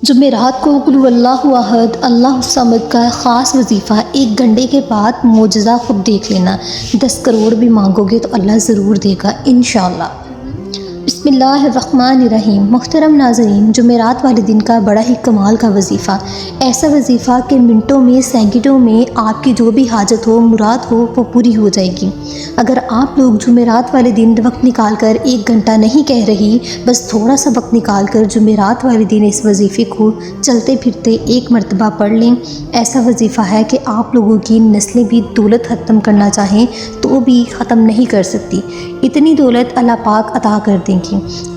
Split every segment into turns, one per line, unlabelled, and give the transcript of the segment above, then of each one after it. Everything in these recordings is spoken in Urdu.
جمعرات کو قل هو اللہ احد اللہ الصمد کا خاص وظیفہ 1 گھنٹے کے بعد معجزہ خود دیکھ لینا۔ 10 کروڑ بھی مانگو گے تو اللہ ضرور دے گا انشاءاللہ۔ بسم اللہ الرحمن الرحیم۔ محترم ناظرین، جمعرات والے دن کا بڑا ہی کمال کا وظیفہ، ایسا وظیفہ کہ منٹوں میں سیکنڈوں میں آپ کی جو بھی حاجت ہو مراد ہو وہ پوری ہو جائے گی۔ اگر آپ لوگ جمعرات والے دن وقت نکال کر 1 گھنٹہ نہیں کہہ رہی، بس تھوڑا سا وقت نکال کر جمعرات والے دن اس وظیفے کو چلتے پھرتے 1 مرتبہ پڑھ لیں، ایسا وظیفہ ہے کہ آپ لوگوں کی نسلیں بھی دولت ختم کرنا چاہیں تو بھی ختم نہیں کر سکتی، اتنی دولت اللہ پاک عطا کر دیں گی۔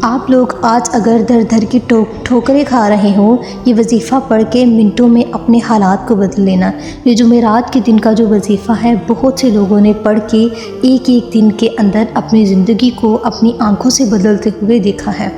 آپ لوگ آج اگر در در کی ٹھوکریں کھا رہے ہوں، یہ وظیفہ پڑھ کے منٹوں میں اپنے حالات کو بدل لینا۔ یہ جمعرات کے دن کا جو وظیفہ ہے بہت سے لوگوں نے پڑھ کے ایک دن کے اندر اپنی زندگی کو اپنی آنکھوں سے بدلتے ہوئے دیکھا ہے۔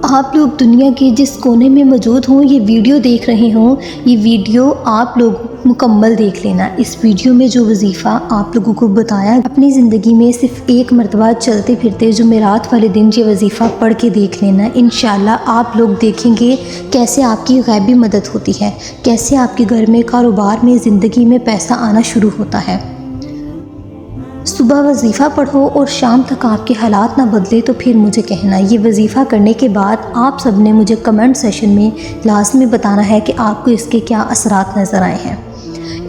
آپ لوگ دنیا کے جس کونے میں موجود ہوں، یہ ویڈیو دیکھ رہے ہوں، یہ ویڈیو آپ لوگ مکمل دیکھ لینا۔ اس ویڈیو میں جو وظیفہ آپ لوگوں کو بتایا، اپنی زندگی میں صرف 1 مرتبہ چلتے پھرتے جمعرات والے دن یہ وظیفہ پڑھ کے دیکھ لینا۔ انشاءاللہ آپ لوگ دیکھیں گے کیسے آپ کی غیبی مدد ہوتی ہے، کیسے آپ کے گھر میں، کاروبار میں، زندگی میں پیسہ آنا شروع ہوتا ہے۔ صبح وظیفہ پڑھو اور شام تک آپ کے حالات نہ بدلے تو پھر مجھے کہنا۔ یہ وظیفہ کرنے کے بعد آپ سب نے مجھے کمنٹ سیشن میں لازمی بتانا ہے کہ آپ کو اس کے کیا اثرات نظر آئے ہیں۔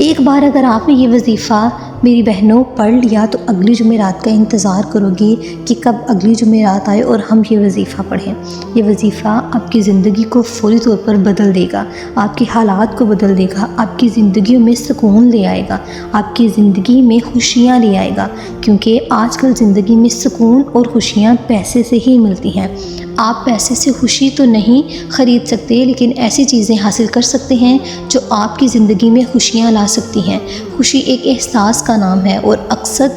ایک بار اگر آپ نے یہ وظیفہ میری بہنوں پڑھ لیا تو اگلی جمعرات کا انتظار کرو گی کہ کب اگلی جمعرات آئے اور ہم یہ وظیفہ پڑھیں۔ یہ وظیفہ آپ کی زندگی کو فوری طور پر بدل دے گا، آپ کے حالات کو بدل دے گا، آپ کی زندگیوں میں سکون لے آئے گا، آپ کی زندگی میں خوشیاں لے آئے گا، کیونکہ آج کل زندگی میں سکون اور خوشیاں پیسے سے ہی ملتی ہیں۔ آپ پیسے سے خوشی تو نہیں خرید سکتے، لیکن ایسی چیزیں حاصل کر سکتے ہیں جو آپ کی زندگی میں خوشیاں لا سکتی ہیں۔ خوشی ایک احساس کا نام ہے اور اکثر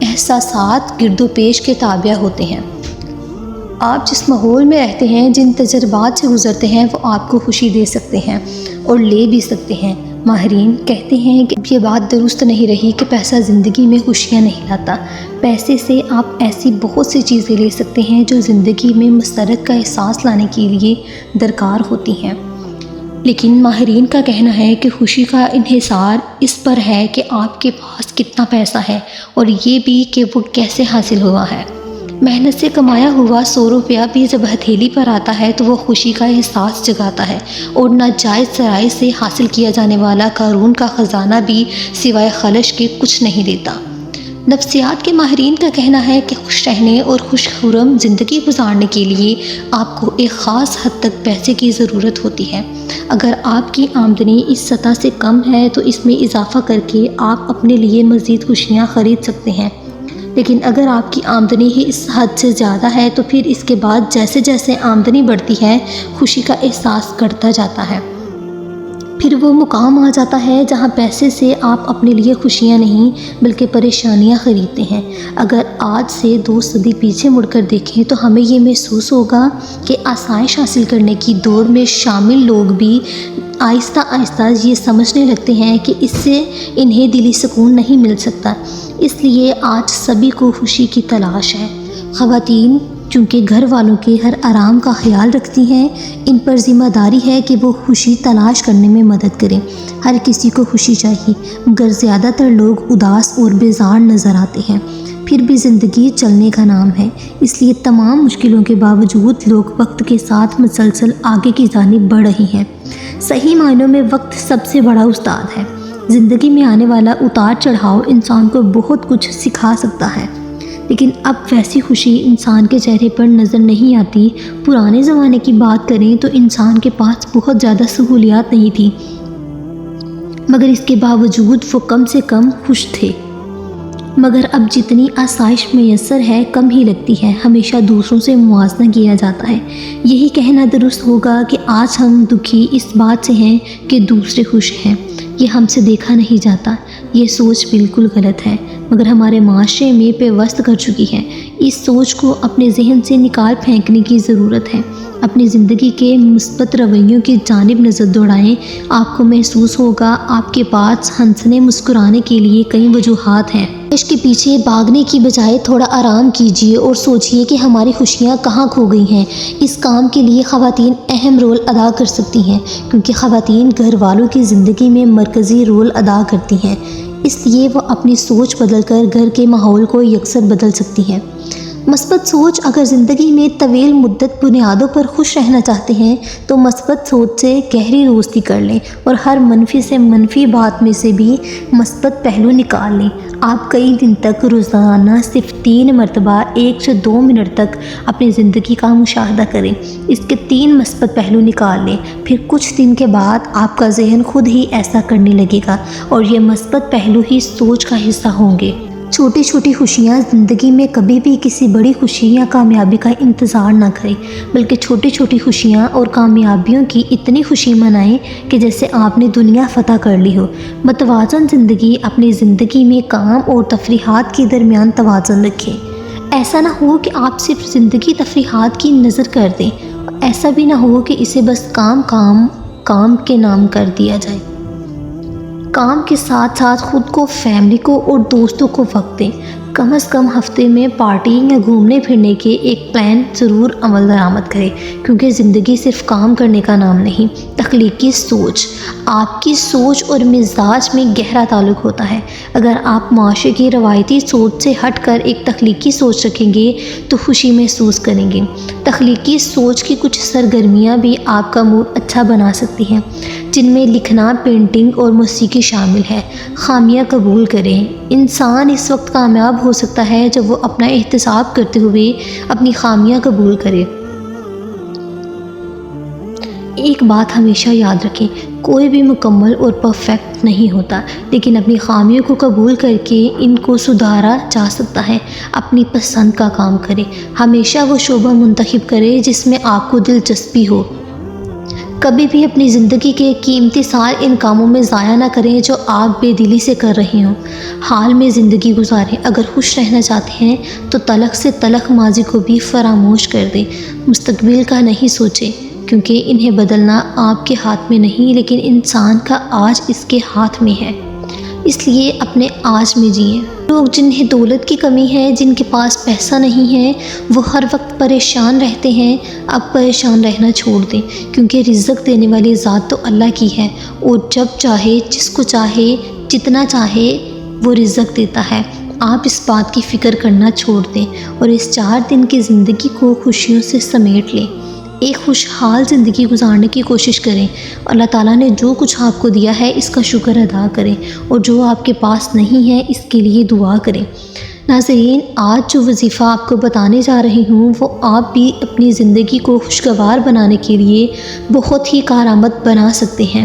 احساسات گرد و پیش کے تابع ہوتے ہیں۔ آپ جس ماحول میں رہتے ہیں، جن تجربات سے گزرتے ہیں، وہ آپ کو خوشی دے سکتے ہیں اور لے بھی سکتے ہیں۔ ماہرین کہتے ہیں کہ یہ بات درست نہیں رہی کہ پیسہ زندگی میں خوشیاں نہیں لاتا۔ پیسے سے آپ ایسی بہت سی چیزیں لے سکتے ہیں جو زندگی میں مسرت کا احساس لانے کے لیے درکار ہوتی ہیں، لیکن ماہرین کا کہنا ہے کہ خوشی کا انحصار اس پر ہے کہ آپ کے پاس کتنا پیسہ ہے اور یہ بھی کہ وہ کیسے حاصل ہوا ہے۔ محنت سے کمایا ہوا 100 روپیہ بھی جب ہتھیلی پر آتا ہے تو وہ خوشی کا احساس جگاتا ہے، اور ناجائز ذرائع سے حاصل کیا جانے والا قارون کا خزانہ بھی سوائے خلش کے کچھ نہیں دیتا۔ نفسیات کے ماہرین کا کہنا ہے کہ خوش رہنے اور خوش خرم زندگی گزارنے کے لیے آپ کو ایک خاص حد تک پیسے کی ضرورت ہوتی ہے۔ اگر آپ کی آمدنی اس سطح سے کم ہے تو اس میں اضافہ کر کے آپ اپنے لیے مزید خوشیاں خرید سکتے ہیں، لیکن اگر آپ کی آمدنی ہی اس حد سے زیادہ ہے تو پھر اس کے بعد جیسے جیسے آمدنی بڑھتی ہے خوشی کا احساس گھٹتا جاتا ہے۔ پھر وہ مقام آ جاتا ہے جہاں پیسے سے آپ اپنے لیے خوشیاں نہیں بلکہ پریشانیاں خریدتے ہیں۔ اگر آج سے 2 صدی پیچھے مڑ کر دیکھیں تو ہمیں یہ محسوس ہوگا کہ آسائش حاصل کرنے کی دوڑ میں شامل لوگ بھی آہستہ آہستہ یہ سمجھنے لگتے ہیں کہ اس سے انہیں دلی سکون نہیں مل سکتا، اس لیے آج سبھی کو خوشی کی تلاش ہے۔ خواتین چونکہ گھر والوں کے ہر آرام کا خیال رکھتی ہیں، ان پر ذمہ داری ہے کہ وہ خوشی تلاش کرنے میں مدد کریں۔ ہر کسی کو خوشی چاہیے، مگر زیادہ تر لوگ اداس اور بیزار نظر آتے ہیں۔ پھر بھی زندگی چلنے کا نام ہے، اس لیے تمام مشکلوں کے باوجود لوگ وقت کے ساتھ مسلسل آگے کی جانب بڑھ رہے ہیں۔ صحیح معنوں میں وقت سب سے بڑا استاد ہے۔ زندگی میں آنے والا اتار چڑھاؤ انسان کو بہت کچھ سکھا سکتا ہے، لیکن اب ویسی خوشی انسان کے چہرے پر نظر نہیں آتی۔ پرانے زمانے کی بات کریں تو انسان کے پاس بہت زیادہ سہولیات نہیں تھی، مگر اس کے باوجود وہ کم سے کم خوش تھے۔ مگر اب جتنی آسائش میسر ہے کم ہی لگتی ہے، ہمیشہ دوسروں سے موازنہ کیا جاتا ہے۔ یہی کہنا درست ہوگا کہ آج ہم دکھی اس بات سے ہیں کہ دوسرے خوش ہیں، یہ ہم سے دیکھا نہیں جاتا۔ یہ سوچ بالکل غلط ہے، مگر ہمارے معاشرے میں پیوست کر چکی ہے۔ اس سوچ کو اپنے ذہن سے نکال پھینکنے کی ضرورت ہے۔ اپنی زندگی کے مثبت رویوں کی جانب نظر دوڑائیں، آپ کو محسوس ہوگا آپ کے پاس ہنسنے مسکرانے کے لیے کئی وجوہات ہیں۔ عشق کے پیچھے بھاگنے کی بجائے تھوڑا آرام کیجیے اور سوچئے کہ ہماری خوشیاں کہاں کھو گئی ہیں۔ اس کام کے لیے خواتین اہم رول ادا کر سکتی ہیں، کیونکہ خواتین گھر والوں کی زندگی میں مرکزی رول ادا کرتی ہیں، اس لیے وہ اپنی سوچ بدل کر گھر کے ماحول کو یکسر بدل سکتی ہیں۔ مثبت سوچ: اگر زندگی میں طویل مدت بنیادوں پر خوش رہنا چاہتے ہیں تو مثبت سوچ سے گہری دوستی کر لیں اور ہر منفی سے منفی بات میں سے بھی مثبت پہلو نکال لیں۔ آپ کئی دن تک روزانہ صرف 3 مرتبہ 1 سے 2 منٹ تک اپنی زندگی کا مشاہدہ کریں، اس کے 3 مثبت پہلو نکال لیں، پھر کچھ دن کے بعد آپ کا ذہن خود ہی ایسا کرنے لگے گا اور یہ مثبت پہلو ہی سوچ کا حصہ ہوں گے۔ چھوٹی چھوٹی خوشیاں: زندگی میں کبھی بھی کسی بڑی خوشی یا کامیابی کا انتظار نہ کریں، بلکہ چھوٹی چھوٹی خوشیاں اور کامیابیوں کی اتنی خوشی منائیں کہ جیسے آپ نے دنیا فتح کر لی ہو۔ متوازن زندگی: اپنی زندگی میں کام اور تفریحات کے درمیان توازن رکھیں۔ ایسا نہ ہو کہ آپ صرف زندگی تفریحات کی نظر کر دیں، ایسا بھی نہ ہو کہ اسے بس کام کے نام کر دیا جائے۔ کام کے ساتھ ساتھ خود کو، فیملی کو اور دوستوں کو وقت دیں۔ کم از کم ہفتے میں پارٹی یا گھومنے پھرنے کے ایک پلان ضرور عمل درآمد کریں، کیونکہ زندگی صرف کام کرنے کا نام نہیں۔ تخلیقی سوچ: آپ کی سوچ اور مزاج میں گہرا تعلق ہوتا ہے۔ اگر آپ معاشرے کی روایتی سوچ سے ہٹ کر ایک تخلیقی سوچ رکھیں گے تو خوشی محسوس کریں گے۔ تخلیقی سوچ کی کچھ سرگرمیاں بھی آپ کا موڈ اچھا بنا سکتی ہیں، جن میں لکھنا، پینٹنگ اور موسیقی شامل ہے۔ خامیاں قبول کریں: انسان اس وقت کامیاب ہو سکتا ہے جب وہ اپنا احتساب کرتے ہوئے اپنی خامیاں قبول کرے۔ ایک بات ہمیشہ یاد رکھیں، کوئی بھی مکمل اور پرفیکٹ نہیں ہوتا، لیکن اپنی خامیوں کو قبول کر کے ان کو سدھارا جا سکتا ہے۔ اپنی پسند کا کام کریں: ہمیشہ وہ شعبہ منتخب کریں جس میں آپ کو دلچسپی ہو۔ کبھی بھی اپنی زندگی کے قیمتی سال ان کاموں میں ضائع نہ کریں جو آپ بے دلی سے کر رہے ہوں۔ حال میں زندگی گزاریں: اگر خوش رہنا چاہتے ہیں تو تلخ سے تلخ ماضی کو بھی فراموش کر دیں۔ مستقبل کا نہیں سوچیں، کیونکہ انہیں بدلنا آپ کے ہاتھ میں نہیں، لیکن انسان کا آج اس کے ہاتھ میں ہے، اس لیے اپنے آج میں جئیں۔ لوگ جنہیں دولت کی کمی ہے، جن کے پاس پیسہ نہیں ہے، وہ ہر وقت پریشان رہتے ہیں۔ اب پریشان رہنا چھوڑ دیں، کیونکہ رزق دینے والی ذات تو اللہ کی ہے اور جب چاہے، جس کو چاہے، جتنا چاہے وہ رزق دیتا ہے۔ آپ اس بات کی فکر کرنا چھوڑ دیں اور اس 4 دن کی زندگی کو خوشیوں سے سمیٹ لیں۔ ایک خوشحال زندگی گزارنے کی کوشش کریں۔ اللہ تعالیٰ نے جو کچھ آپ کو دیا ہے اس کا شکر ادا کریں اور جو آپ کے پاس نہیں ہے اس کے لیے دعا کریں۔ ناظرین، آج جو وظیفہ آپ کو بتانے جا رہی ہوں وہ آپ بھی اپنی زندگی کو خوشگوار بنانے کے لیے بہت ہی کارآمد بنا سکتے ہیں۔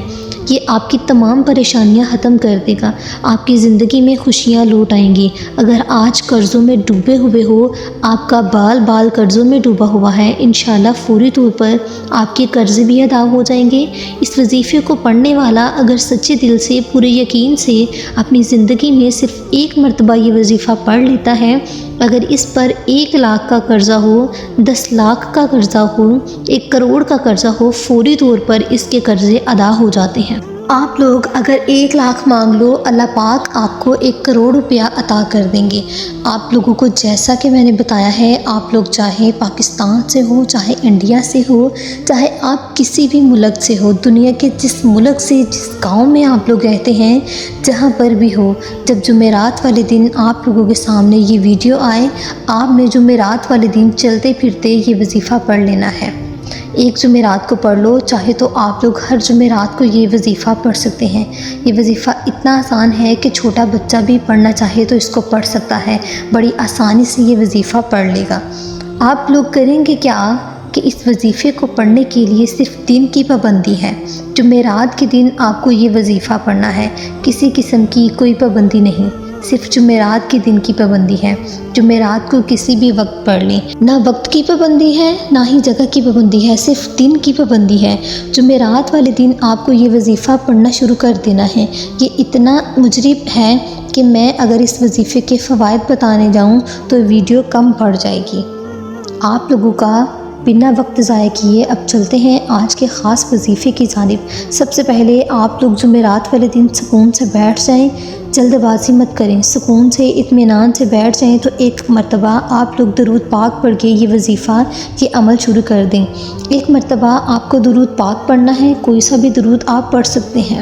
یہ آپ کی تمام پریشانیاں ختم کر دے گا، آپ کی زندگی میں خوشیاں لوٹ آئیں گی۔ اگر آج قرضوں میں ڈوبے ہوئے ہو، آپ کا بال قرضوں میں ڈوبا ہوا ہے، انشاءاللہ فوری طور پر آپ کے قرض بھی ادا ہو جائیں گے۔ اس وظیفے کو پڑھنے والا اگر سچے دل سے، پورے یقین سے اپنی زندگی میں صرف 1 مرتبہ یہ وظیفہ پڑھ لیتا ہے، اگر اس پر 1 لاکھ کا قرضہ ہو، 10 لاکھ کا قرضہ ہو، 1 کروڑ کا قرضہ ہو، فوری طور پر اس کے قرضے ادا ہو جاتے ہیں۔ آپ لوگ اگر 1 لاکھ مانگ لو، اللہ پاک آپ کو 1 کروڑ روپیہ عطا کر دیں گے۔ آپ لوگوں کو جیسا کہ میں نے بتایا ہے، آپ لوگ چاہے پاکستان سے ہو، چاہے انڈیا سے ہو، چاہے آپ کسی بھی ملک سے ہو، دنیا کے جس ملک سے، جس گاؤں میں آپ لوگ رہتے ہیں، جہاں پر بھی ہو، جب جمعرات والے دن آپ لوگوں کے سامنے یہ ویڈیو آئے، آپ نے جمعرات والے دن چلتے پھرتے یہ وظیفہ پڑھ لینا ہے۔ 1 جمعرات کو پڑھ لو، چاہے تو آپ لوگ ہر جمعرات کو یہ وظیفہ پڑھ سکتے ہیں۔ یہ وظیفہ اتنا آسان ہے کہ چھوٹا بچہ بھی پڑھنا چاہے تو اس کو پڑھ سکتا ہے، بڑی آسانی سے یہ وظیفہ پڑھ لے گا۔ آپ لوگ کریں گے کیا کہ اس وظیفے کو پڑھنے کے لیے صرف دن کی پابندی ہے۔ جمعرات کے دن آپ کو یہ وظیفہ پڑھنا ہے، کسی قسم کی کوئی پابندی نہیں، صرف جمعرات کے دن کی پابندی ہے۔ جمعرات کو کسی بھی وقت پڑھ لیں، نہ وقت کی پابندی ہے نہ ہی جگہ کی پابندی ہے، صرف دن کی پابندی ہے۔ جمعرات والے دن آپ کو یہ وظیفہ پڑھنا شروع کر دینا ہے۔ یہ اتنا مجرب ہے کہ میں اگر اس وظیفے کے فوائد بتانے جاؤں تو ویڈیو کم پڑ جائے گی۔ آپ لوگوں کا بنا وقت ضائع کیے اب چلتے ہیں آج کے خاص وظیفے کی جانب۔ سب سے پہلے آپ لوگ جمعرات والے دن سکون سے بیٹھ جائیں، جلد بازی مت کریں، سکون سے اطمینان سے بیٹھ جائیں تو ایک مرتبہ آپ لوگ درود پاک پڑھ کے یہ وظیفہ یہ عمل شروع کر دیں۔ ایک مرتبہ آپ کو درود پاک پڑھنا ہے، کوئی سا بھی درود آپ پڑھ سکتے ہیں۔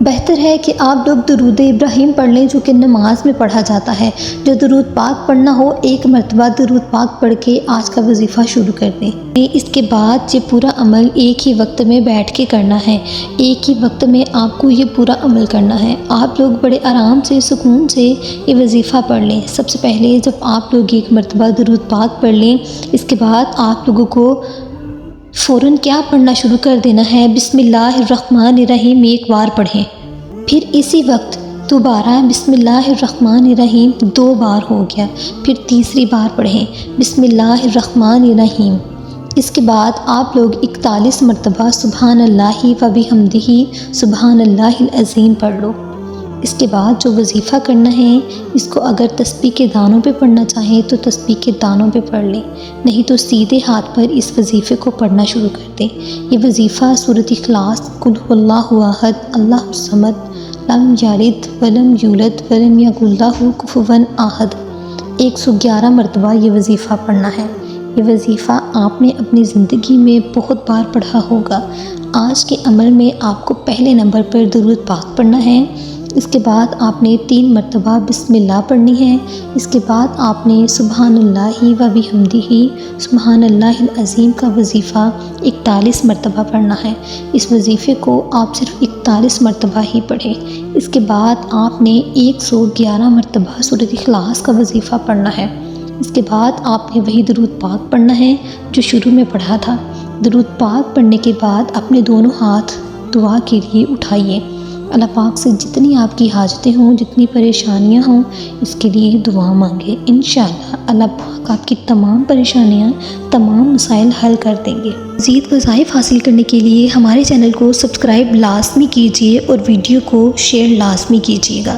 بہتر ہے کہ آپ لوگ درود ابراہیم پڑھ لیں جو کہ نماز میں پڑھا جاتا ہے۔ جو درود پاک پڑھنا ہو ایک مرتبہ درود پاک پڑھ کے آج کا وظیفہ شروع کر دیں۔ اس کے بعد یہ پورا عمل ایک ہی وقت میں بیٹھ کے کرنا ہے، ایک ہی وقت میں آپ کو یہ پورا عمل کرنا ہے۔ آپ لوگ بڑے آرام سے سکون سے یہ وظیفہ پڑھ لیں۔ سب سے پہلے جب آپ لوگ ایک مرتبہ درود پاک پڑھ لیں، اس کے بعد آپ لوگوں کو فوراً کیا پڑھنا شروع کر دینا ہے، بسم اللہ الرحمن الرحیم ایک بار پڑھیں، پھر اسی وقت دوبارہ بسم اللہ الرحمن الرحیم 2 بار ہو گیا، پھر تیسری بار پڑھیں بسم اللہ الرحمن الرحیم۔ اس کے بعد آپ لوگ 41 مرتبہ سبحان اللہ و بحمدہ سبحان اللہ العظیم پڑھ لو۔ اس کے بعد جو وظیفہ کرنا ہے اس کو اگر تسبیح کے دانوں پہ پڑھنا چاہیں تو تسبیح کے دانوں پہ پڑھ لیں، نہیں تو سیدھے ہاتھ پر اس وظیفے کو پڑھنا شروع کر دیں۔ یہ وظیفہ سورۃ اخلاص، قل هو اللہ احد اللہ الصمد لم یلد ولم یولد ولم یکن لہ کفوا احد 111 مرتبہ یہ وظیفہ پڑھنا ہے۔ یہ وظیفہ آپ نے اپنی زندگی میں بہت بار پڑھا ہوگا۔ آج کے عمل میں آپ کو پہلے نمبر پر درود پاک پڑھنا ہے، اس کے بعد آپ نے 3 مرتبہ بسم اللہ پڑھنی ہے، اس کے بعد آپ نے سبحان اللہ و بحمدہ سبحان اللہ العظیم کا وظیفہ 41 مرتبہ پڑھنا ہے۔ اس وظیفے کو آپ صرف 41 مرتبہ ہی پڑھیں۔ اس کے بعد آپ نے 111 مرتبہ سورۃ اخلاص کا وظیفہ پڑھنا ہے۔ اس کے بعد آپ نے وہی درود پاک پڑھنا ہے جو شروع میں پڑھا تھا۔ درود پاک پڑھنے کے بعد اپنے دونوں ہاتھ دعا کے لیے اٹھائیے، اللہ پاک سے جتنی آپ کی حاجتیں ہوں، جتنی پریشانیاں ہوں، اس کے لیے دعا مانگیں۔ انشاءاللہ اللہ پاک آپ کی تمام پریشانیاں، تمام مسائل حل کر دیں گے۔ مزید وظائف حاصل کرنے کے لیے ہمارے چینل کو سبسکرائب لازمی کیجیے اور ویڈیو کو شیئر لازمی کیجیے گا۔